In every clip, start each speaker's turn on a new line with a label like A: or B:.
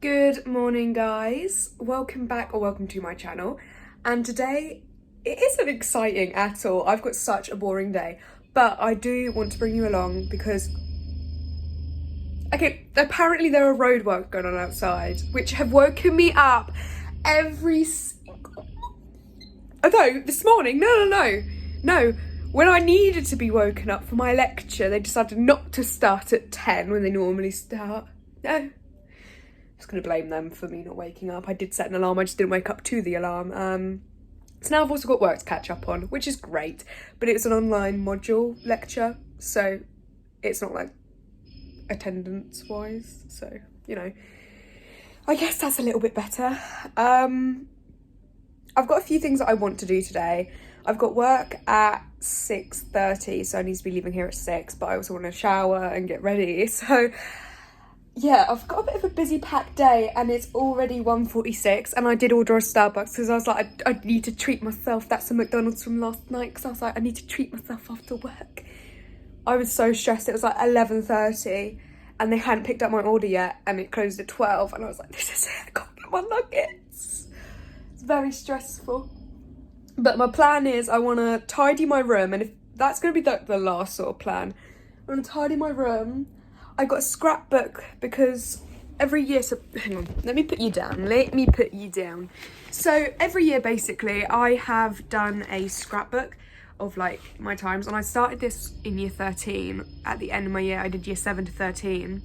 A: Good morning, guys. Welcome back, or welcome to my channel. And today, it isn't exciting at all. I've got such a boring day, but I do want to bring you along because, okay, apparently there are roadworks going on outside, which have woken me up every single... Although, this morning, no. When I needed to be woken up for my lecture, they decided not to start at 10 when they normally start. No. Just gonna blame them for me not waking up. I did set an alarm, I just didn't wake up to the alarm. So now I've also got work to catch up on, which is great, but it's an online module lecture, so it's not like attendance wise, so you know, I guess that's a little bit better. I've got a few things that I want to do today. I've got work at 6:30, so I need to be leaving here at 6, but I also want to shower and get ready, so yeah, I've got a bit of a busy packed day and it's already 1:46 and I did order a Starbucks because I was like, I need to treat myself. That's a McDonald's from last night because I was like, I need to treat myself after work. I was so stressed. It was like 11:30 and they hadn't picked up my order yet and it closed at 12 and I was like, this is it, I can't get my nuggets. It's very stressful. But my plan is I want to tidy my room, and if that's going to be the last sort of plan, I want to tidy my room. I got a scrapbook because every year, so hang on, let me put you down. So every year basically I have done a scrapbook of like my times, and I started this in year 13. At the end of my year I did year 7 to 13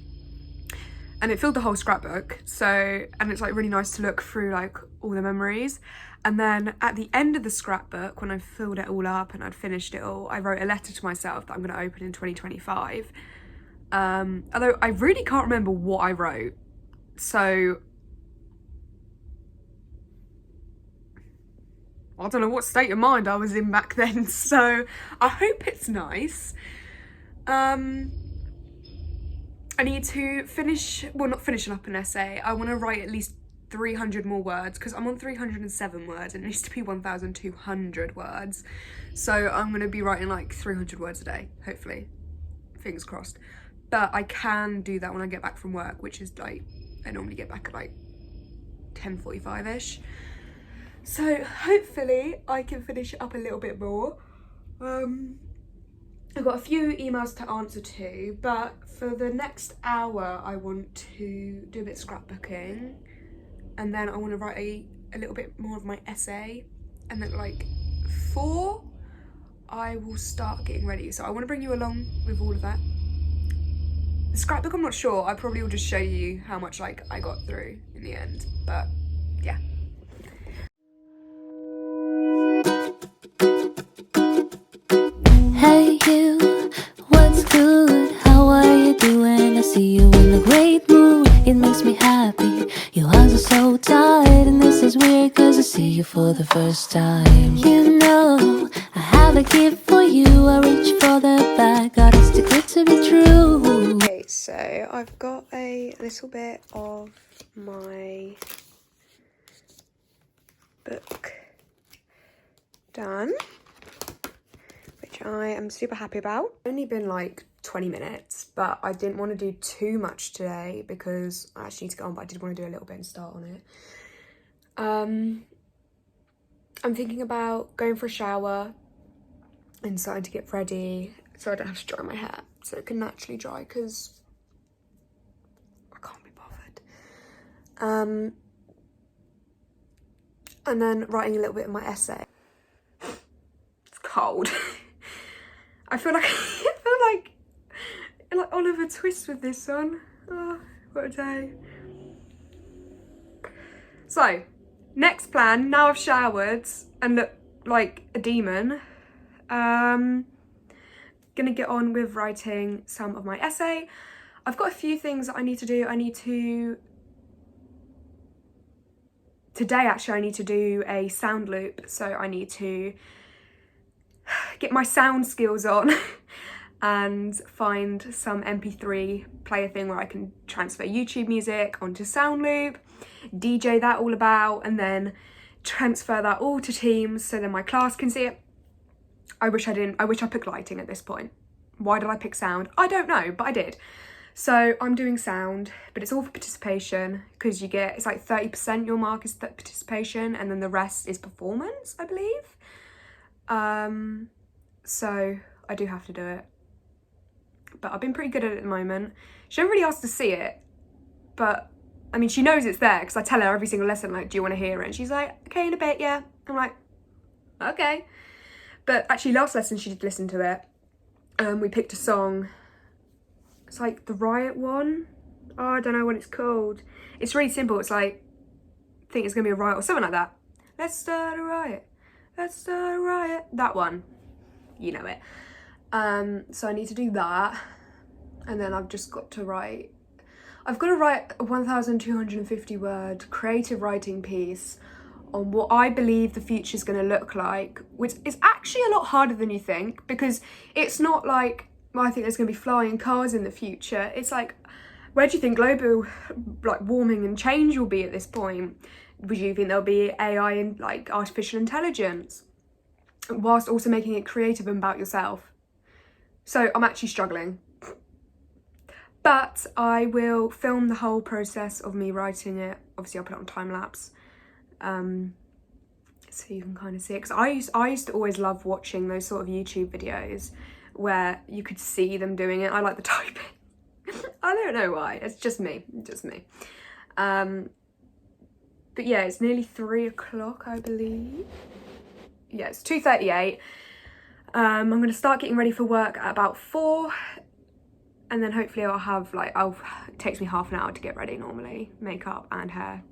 A: and it filled the whole scrapbook, so, and it's like really nice to look through like all the memories. And then at the end of the scrapbook, when I filled it all up and I'd finished it all, I wrote a letter to myself that I'm going to open in 2025. Although I really can't remember what I wrote, so I don't know what state of mind I was in back then, so I hope it's nice. I need to finish, well, not finishing up an essay, I want to write at least 300 more words because I'm on 307 words and it needs to be 1,200 words, so I'm going to be writing like 300 words a day, hopefully, fingers crossed. But I can do that when I get back from work, which is like, I normally get back at like 10:45ish. So hopefully I can finish it up a little bit more. I've got a few emails to answer to, but for the next hour I want to do a bit of scrapbooking, and then I want to write a little bit more of my essay, and then like 4 I will start getting ready. So I want to bring you along with all of that. The scrapbook, I'm not sure. I probably will just show you how much like I got through in the end, but yeah.
B: Hey you, what's good? How are you doing? I see you in a great mood. It makes me happy. Your eyes are so tired, and this is weird cause I see you for the first time. You know, I have a gift for you. I reach for the bag, God, it's too good to be true.
A: Okay, so I've got a little bit of my book done, which I am super happy about. Only been like 20 minutes, but I didn't want to do too much today because I actually need to get on, but I did want to do a little bit and start on it. I'm thinking about going for a shower and starting to get ready so I don't have to dry my hair, so it can naturally dry because I can't be bothered. And then writing a little bit of my essay. It's cold. I feel like like Oliver Twist with this on. Oh, what a day. So, next plan, now I've showered and look like a demon, gonna get on with writing some of my essay. I've got a few things that I need to do. Today actually I need to do a sound loop, so I need to get my sound skills on and find some MP3 player thing where I can transfer YouTube music onto sound loop, DJ that all about, and then transfer that all to Teams so then my class can see it. I wish I picked lighting at this point. Why did I pick sound? I don't know, but I did. So I'm doing sound, but it's all for participation, because it's like 30% your mark is participation, and then the rest is performance, I believe. So I do have to do it, but I've been pretty good at it at the moment. She never really asked to see it, but I mean, she knows it's there because I tell her every single lesson, like, do you want to hear it? And she's like, okay, in a bit, yeah. I'm like, okay. But actually last lesson she did listen to it. We picked a song. It's like the Riot one. Oh, I don't know what it's called. It's really simple. It's like, I think it's gonna be a riot or something like that. Let's start a riot. Let's start a riot. That one. You know it. So I need to do that. And then I've just got to write. I've got to write a 1,250 word creative writing piece on what I believe the future is going to look like, which is actually a lot harder than you think, because it's not like, well, I think there's going to be flying cars in the future. It's like, where do you think global like warming and change will be at this point? Would you think there'll be AI and like artificial intelligence, whilst also making it creative and about yourself? So I'm actually struggling. But I will film the whole process of me writing it. Obviously, I'll put it on time lapse, so you can kind of see it. Because I used to always love watching those sort of YouTube videos where you could see them doing it. I like the typing. I don't know why. It's just me. But yeah, it's nearly 3 o'clock, I believe. Yeah, it's 2:38. I'm going to start getting ready for work at about 4. And then hopefully it takes me half an hour to get ready normally. Makeup and hair,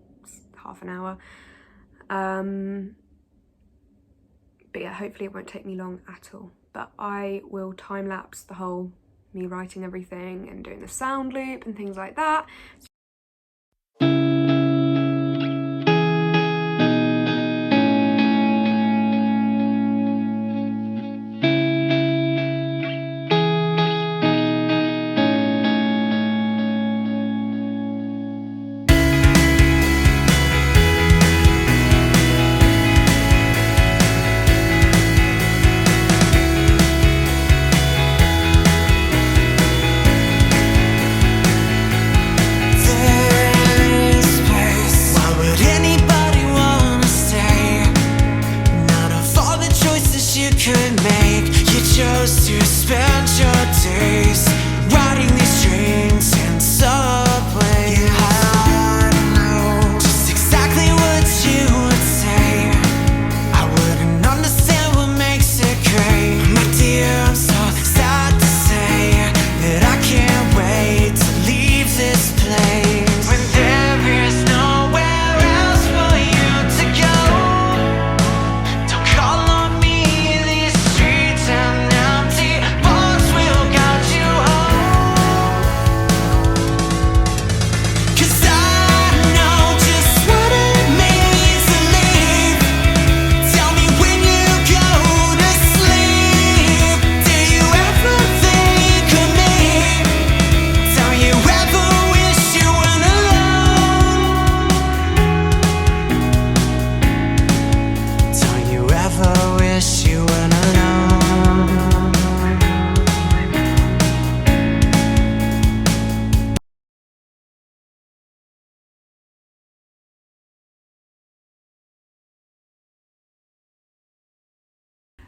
A: half an hour. But yeah, hopefully it won't take me long at all. But I will time lapse the whole me writing everything and doing the sound loop and things like that.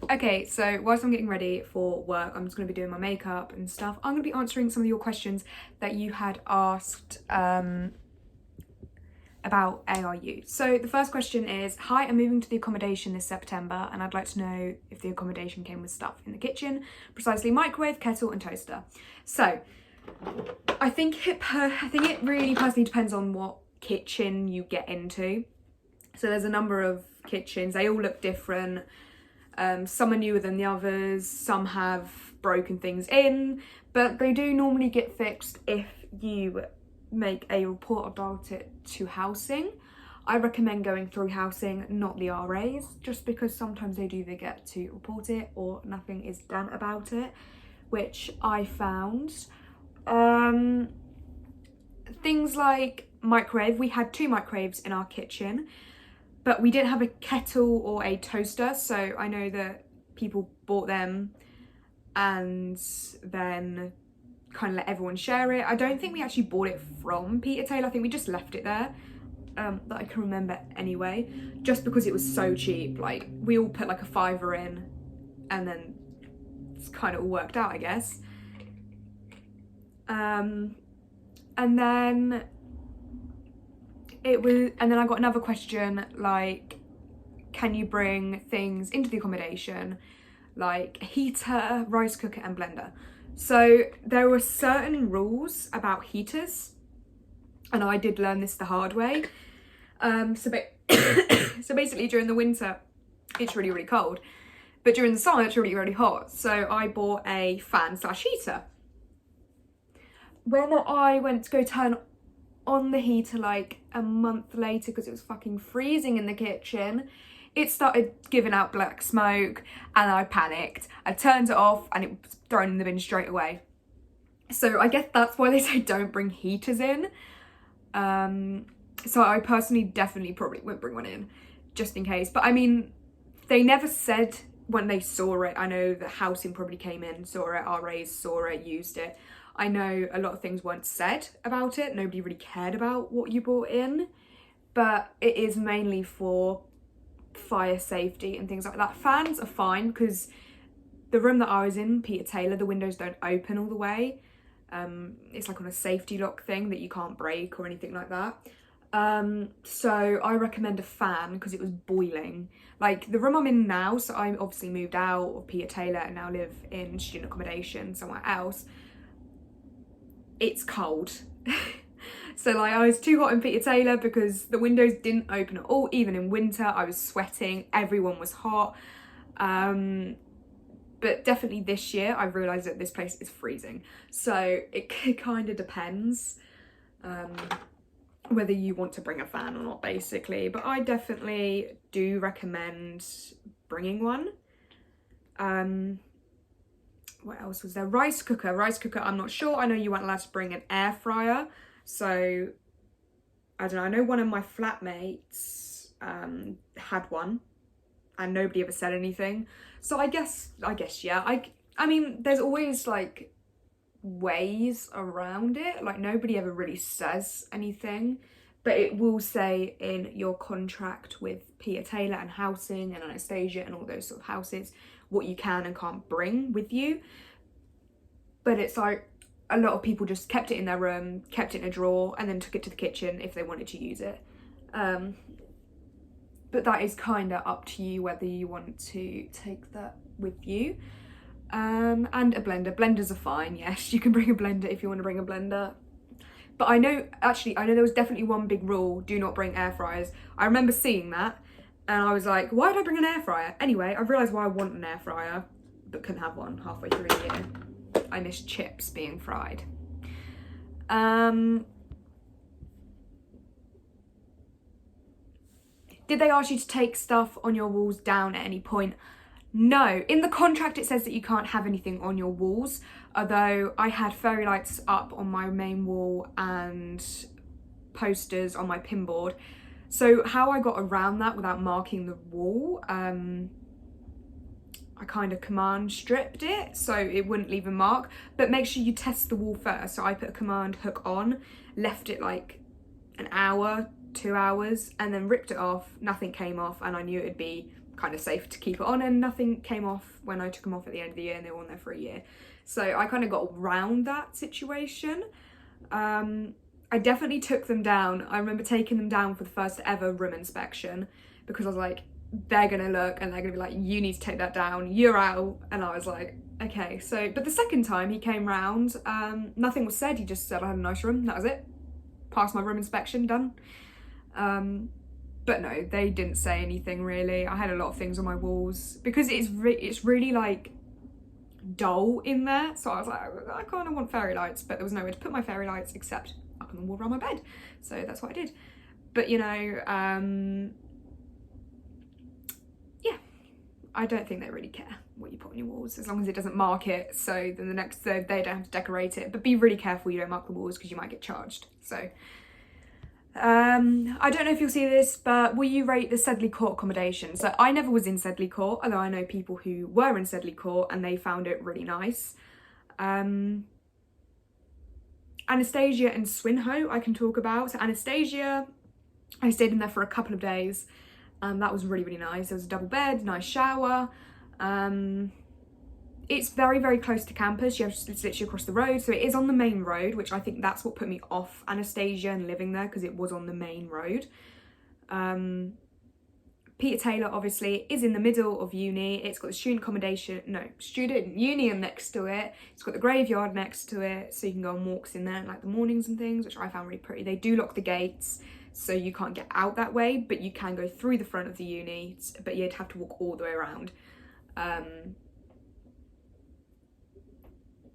A: Okay, so whilst I'm getting ready for work, I'm just going to be doing my makeup and stuff. I'm going to be answering some of your questions that you had asked about ARU. So the first question is, hi, I'm moving to the accommodation this September and I'd like to know if the accommodation came with stuff in the kitchen, precisely microwave, kettle and toaster. So I think it really personally depends on what kitchen you get into. So there's a number of kitchens, they all look different. Some are newer than the others, some have broken things in, but they do normally get fixed if you make a report about it to housing. I recommend going through housing, not the RAs, just because sometimes they do forget to report it or nothing is done about it, which I found. Things like microwave, we had 2 microwaves in our kitchen, but we didn't have a kettle or a toaster, so I know that people bought them and then kind of let everyone share it. I don't think we actually bought it from Peter Taylor. I think we just left it there, that I can remember anyway, just because it was so cheap. Like, we all put like a £5 in, and then it's kind of all worked out, I guess. And then I got another question, like, can you bring things into the accommodation, like a heater, rice cooker and blender? So there were certain rules about heaters, and I did learn this the hard way. So basically during the winter, it's really, really cold, but during the summer, it's really, really hot. So I bought a fan/heater. When I went to go turn on the heater like a month later, because it was fucking freezing in the kitchen, it started giving out black smoke, and I panicked. I turned it off and it was thrown in the bin straight away. So I guess that's why they say don't bring heaters in. So I personally definitely probably won't bring one in, just in case. But I mean, they never said when they saw it. I know the housing probably came in, saw it, RAs saw it, used it. I know a lot of things weren't said about it. Nobody really cared about what you brought in, but it is mainly for fire safety and things like that. Fans are fine, because the room that I was in, Peter Taylor, the windows don't open all the way. It's like on a safety lock thing that you can't break or anything like that. So I recommend a fan, because it was boiling. Like, the room I'm in now, so I obviously moved out of Peter Taylor and now live in student accommodation somewhere else. It's cold. So like, I was too hot in Peter Taylor because the windows didn't open at all. Even in winter, I was sweating, everyone was hot. But definitely this year, I've realised that this place is freezing. So it kind of depends whether you want to bring a fan or not, basically. But I definitely do recommend bringing one. What else was there? Rice cooker, I'm not sure. I know you weren't allowed to bring an air fryer. So, I don't know, I know one of my flatmates had one, and nobody ever said anything. So I guess yeah. I mean, there's always like ways around it. Like, nobody ever really says anything, but it will say in your contract with Peter Taylor and housing and Anastasia and all those sort of houses what you can and can't bring with you. But it's like, a lot of people just kept it in their room, kept it in a drawer, and then took it to the kitchen if they wanted to use it. But that is kind of up to you whether you want to take that with you. And a blender. Blenders are fine, yes. You can bring a blender if you want to bring a blender. But I know there was definitely one big rule: do not bring air fryers. I remember seeing that, and I was like, why did I bring an air fryer? Anyway, I realised why I want an air fryer, but couldn't have one halfway through the year. I miss chips being fried. Did they ask you to take stuff on your walls down at any point? No. In the contract it says that you can't have anything on your walls, although I had fairy lights up on my main wall and posters on my pin board. So how I got around that without marking the wall, I kind of command stripped it so it wouldn't leave a mark, but make sure you test the wall first. So I put a command hook on, left it like an hour, 2 hours, and then ripped it off. Nothing came off, and I knew it'd be kind of safe to keep it on, and nothing came off when I took them off at the end of the year, and they were on there for a year. So I kind of got around that situation. I definitely took them down. I remember taking them down for the first ever room inspection, because I was like, they're gonna look and they're gonna be like, you need to take that down, you're out. And I was like, okay. So, but the second time he came round, nothing was said. He just said I had a nice room, that was it. Passed my room inspection, done. But no, they didn't say anything really. I had a lot of things on my walls because it's really like dull in there. So I was like, I kind of want fairy lights, but there was nowhere to put my fairy lights except up on the wall around my bed. So that's what I did. But you know, yeah, I don't think they really care what you put on your walls, as long as it doesn't mark it, so then the next day they don't have to decorate it. But be really careful you don't mark the walls, because you might get charged. So I don't know if you'll see this, but will you rate the Sedley Court accommodation? So I never was in Sedley Court, although I know people who were in Sedley Court and they found it really nice. Anastasia and Swinho I can talk about. So Anastasia, I stayed in there for a couple of days. That was really, really nice. There was a double bed, nice shower. It's very, very close to campus. It's literally across the road. So it is on the main road, which I think that's what put me off Anastasia and living there, because it was on the main road. Peter Taylor obviously is in the middle of uni. It's got the student union next to it. It's got the graveyard next to it, so you can go on walks in there in like the mornings and things, which I found really pretty. They do lock the gates, so you can't get out that way, but you can go through the front of the uni, but you'd have to walk all the way around.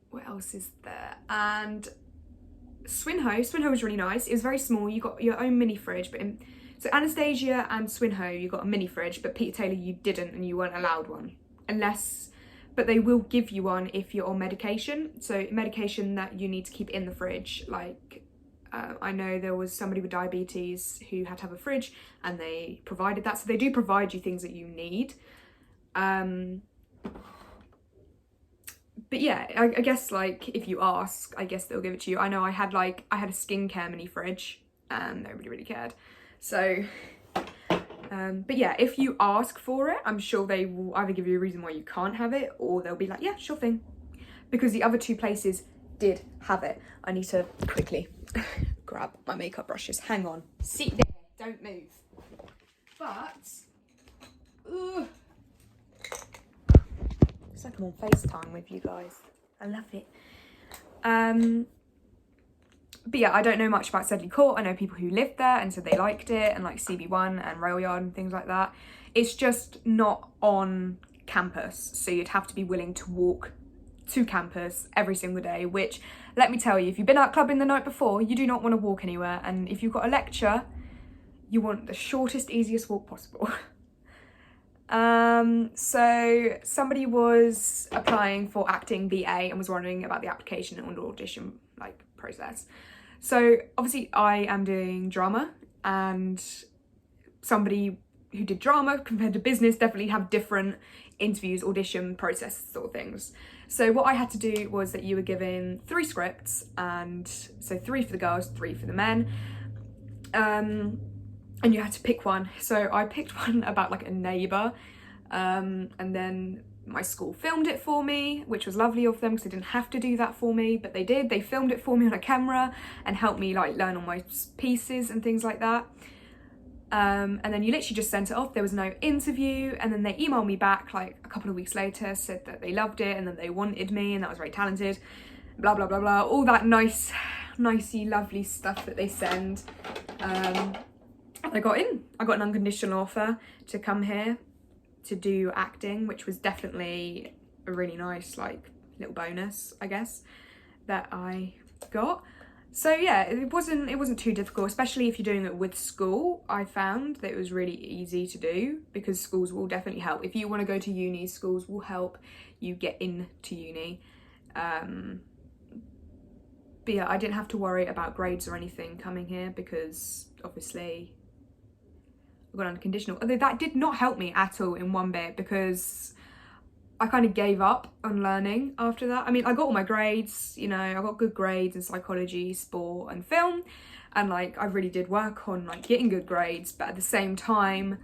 A: What else is there? And Swinho was really nice. It was very small. You got your own mini fridge, so Anastasia and Swinho, you got a mini fridge, but Peter Taylor you didn't, and you weren't allowed one. But they will give you one if you're on medication. So medication that you need to keep in the fridge. Like, I know there was somebody with diabetes who had to have a fridge, and they provided that. So they do provide you things that you need. But yeah, I guess like if you ask, I guess they'll give it to you. I know I had a skincare mini fridge, and nobody really cared. So, but yeah, if you ask for it, I'm sure they will either give you a reason why you can't have it, or they'll be like, yeah, sure thing. Because the other two places did have it. I need to quickly grab my makeup brushes. Hang on. Sit there. Don't move. But, it's like I'm on FaceTime with you guys. I love it. But yeah, I don't know much about Sedley Court. I know people who lived there and said they liked it, and like CB1 and Rail Yard and things like that. It's just not on campus, so you'd have to be willing to walk to campus every single day, which, let me tell you, if you've been out clubbing the night before, you do not want to walk anywhere, and if you've got a lecture, you want the shortest, easiest walk possible. So somebody was applying for acting BA and was wondering about the application and audition process. So obviously I am doing drama, and somebody who did drama compared to business definitely have different interviews, audition process sort of things. So what I had to do was that you were given 3 scripts, and so 3 for the girls, 3 for the men. And you had to pick one. So I picked one about like a neighbour, and then my school filmed it for me, which was lovely of them because they didn't have to do that for me, but they did. They filmed it for me on a camera and helped me like learn all my pieces and things like that. And then you literally just sent it off. There was no interview, and then they emailed me back like a couple of weeks later, said that they loved it and that they wanted me and that I was very talented, blah blah blah blah, all that nicey lovely stuff that they send. I got in. I got an unconditional offer to come here to do acting, which was definitely a really nice like little bonus, I guess, that I got. So yeah, it wasn't too difficult, especially if you're doing it with school. I found that it was really easy to do because schools will definitely help. If you want to go to uni, schools will help you get into uni. But yeah, I didn't have to worry about grades or anything coming here because obviously I got unconditional. Although that did not help me at all in one bit because I kind of gave up on learning after that. I mean, I got all my grades, you know, I got good grades in psychology, sport and film. And like, I really did work on like getting good grades, but at the same time,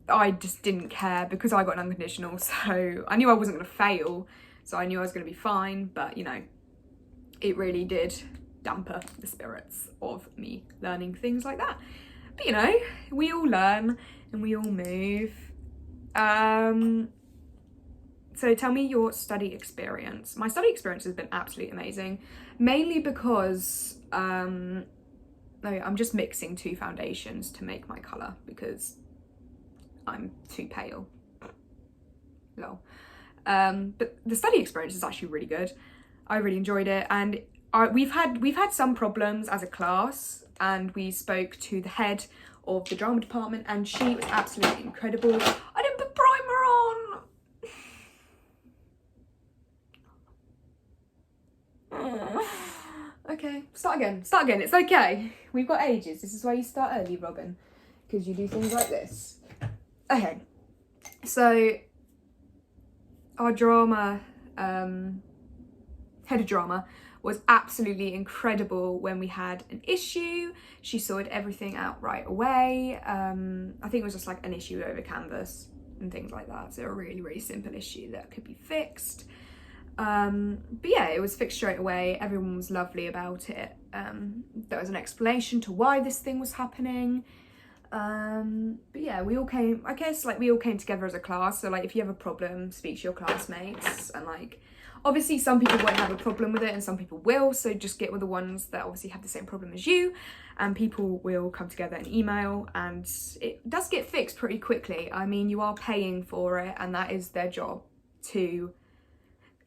A: I just didn't care because I got an unconditional. So I knew I wasn't gonna fail. So I knew I was gonna be fine, but you know, it really did damper the spirits of me learning things like that. But you know, we all learn and we all move. So tell me your study experience. My study experience has been absolutely amazing, mainly because I'm just mixing 2 foundations to make my colour because I'm too pale. Lol. But the study experience is actually really good. I really enjoyed it, and we've had some problems as a class, and we spoke to the head of the drama department, and she was absolutely incredible. I didn't put primer on. Okay, start again, it's okay. We've got ages. This is why you start early, Robin, because you do things like this. Okay, so our drama, head of drama was absolutely incredible when we had an issue. She sorted everything out right away. I think it was just like an issue over Canvas and things like that. So a really, really simple issue that could be fixed. But yeah, it was fixed straight away. Everyone was lovely about it. There was an explanation to why this thing was happening. But yeah, we all came together as a class. So like, if you have a problem, speak to your classmates, and like, obviously some people won't have a problem with it and some people will, so just get with the ones that obviously have the same problem as you, and people will come together and email, and it does get fixed pretty quickly. I mean, you are paying for it, and that is their job to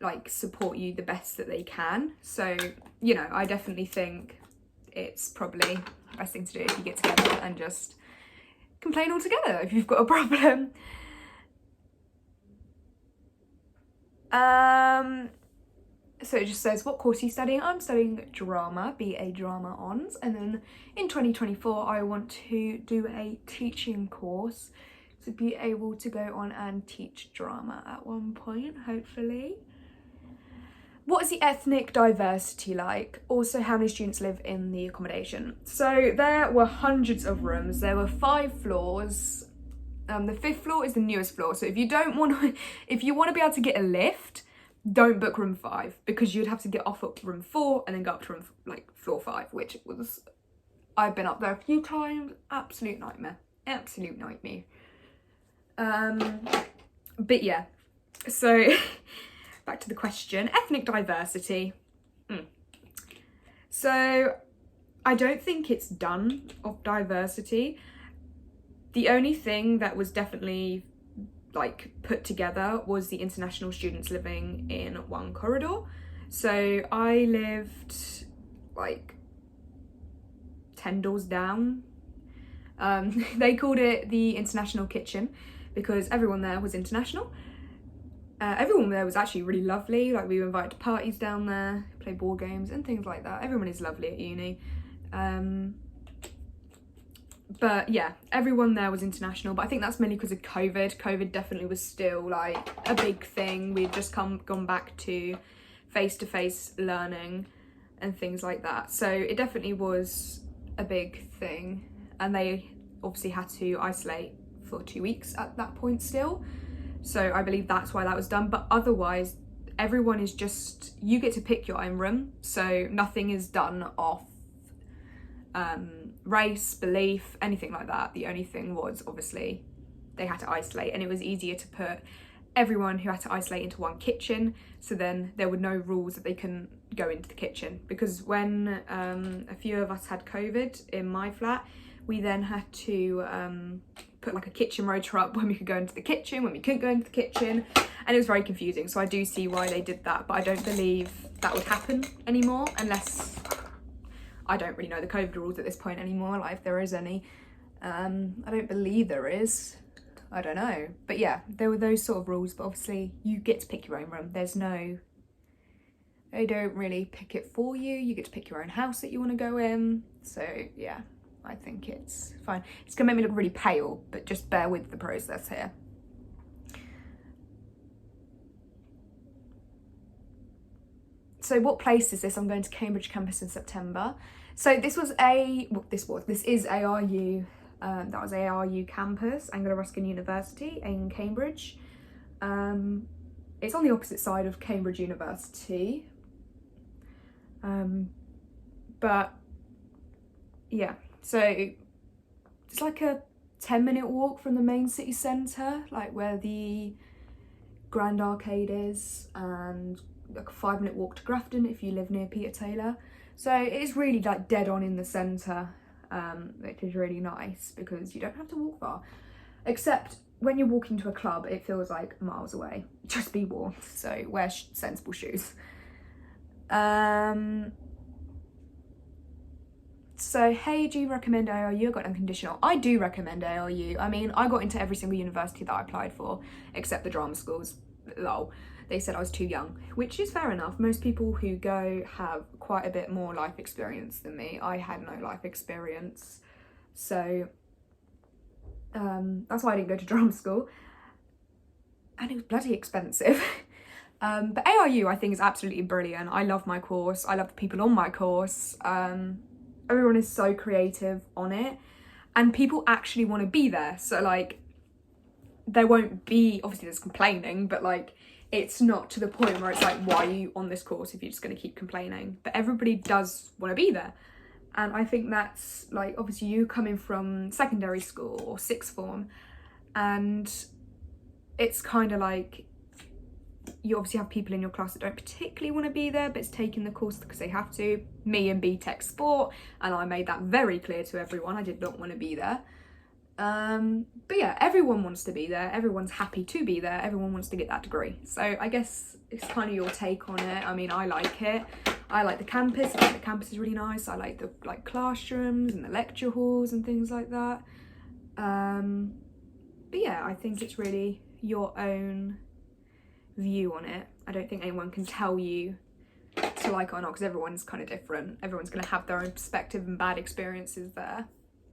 A: like support you the best that they can. So, you know, I definitely think it's probably the best thing to do if you get together and just complain all together if you've got a problem. So it just says, what course are you studying? I'm studying drama, BA Drama Hons, and then in 2024 I want to do a teaching course to be able to go on and teach drama at one point, hopefully. What is the ethnic diversity like? Also, how many students live in the accommodation? So there were hundreds of rooms. There were 5 floors. The 5th floor is the newest floor. So if you want to be able to get a lift, don't book room 5, because you'd have to get off at room 4 and then go up to room floor 5, which was, I've been up there a few times. Absolute nightmare. Absolute nightmare. But yeah, so back to the question, ethnic diversity. So I don't think it's done of diversity. The only thing that was definitely like put together was the international students living in one corridor. So I lived like 10 doors down. They called it the international kitchen because everyone there was international. Everyone there was actually really lovely. Like, we were invited to parties down there, play board games and things like that. Everyone is lovely at uni. But yeah, everyone there was international, but I think that's mainly because of COVID. COVID definitely was still like a big thing. We'd just gone back to face-to-face learning and things like that. So it definitely was a big thing. And they obviously had to isolate for 2 weeks at that point still. So I believe that's why that was done. But otherwise, everyone is just, you get to pick your own room. So nothing is done off race, belief, anything like that. The only thing was obviously they had to isolate, and it was easier to put everyone who had to isolate into one kitchen, so then there were no rules that they couldn't go into the kitchen. Because when a few of us had COVID in my flat, we then had to put like a kitchen rotor up when we could go into the kitchen, when we couldn't go into the kitchen, and it was very confusing. So I do see why they did that, but I don't believe that would happen anymore, unless, I don't really know the COVID rules at this point anymore, like if there is any. I don't believe there is. I don't know. But yeah, there were those sort of rules, but obviously you get to pick your own room. They don't really pick it for you. You get to pick your own house that you want to go in. So yeah, I think it's fine. It's gonna make me look really pale, but just bear with the process here. So what place is this? I'm going to Cambridge campus in September. So this is ARU. That was ARU campus, Anglo-Ruskin University in Cambridge. It's on the opposite side of Cambridge University. But yeah, so it's like a 10-minute walk from the main city centre, like where the Grand Arcade is, and like a 5-minute walk to Grafton if you live near Peter Taylor. So it is really like dead on in the centre, which is really nice because you don't have to walk far. Except when you're walking to a club, it feels like miles away. Just be warned, so wear sensible shoes. So, hey, do you recommend ARU? I got unconditional. I do recommend ARU. I mean, I got into every single university that I applied for, except the drama schools. Lol. They said I was too young, which is fair enough. Most people who go have quite a bit more life experience than me. I had no life experience. So, that's why I didn't go to drama school. And it was bloody expensive. But ARU I think is absolutely brilliant. I love my course. I love the people on my course. Everyone is so creative on it, and people actually want to be there. So like, there won't be, obviously there's complaining, but like, it's not to the point where it's like, why are you on this course if you're just going to keep complaining? But everybody does want to be there. And I think that's like, obviously you coming from secondary school or sixth form, and it's kind of like, you obviously have people in your class that don't particularly want to be there, but it's taking the course because they have to. Me in BTEC Sport, and I made that very clear to everyone, I did not want to be there. But yeah, everyone wants to be there, everyone's happy to be there, everyone wants to get that degree. So I guess it's kind of your take on it. I mean, I like it. I like the campus. I think the campus is really nice. I like the classrooms and the lecture halls and things like that. But yeah, I think it's really your own view on it. I don't think anyone can tell you to like it or not, because everyone's kind of different. Everyone's going to have their own perspective and bad experiences there.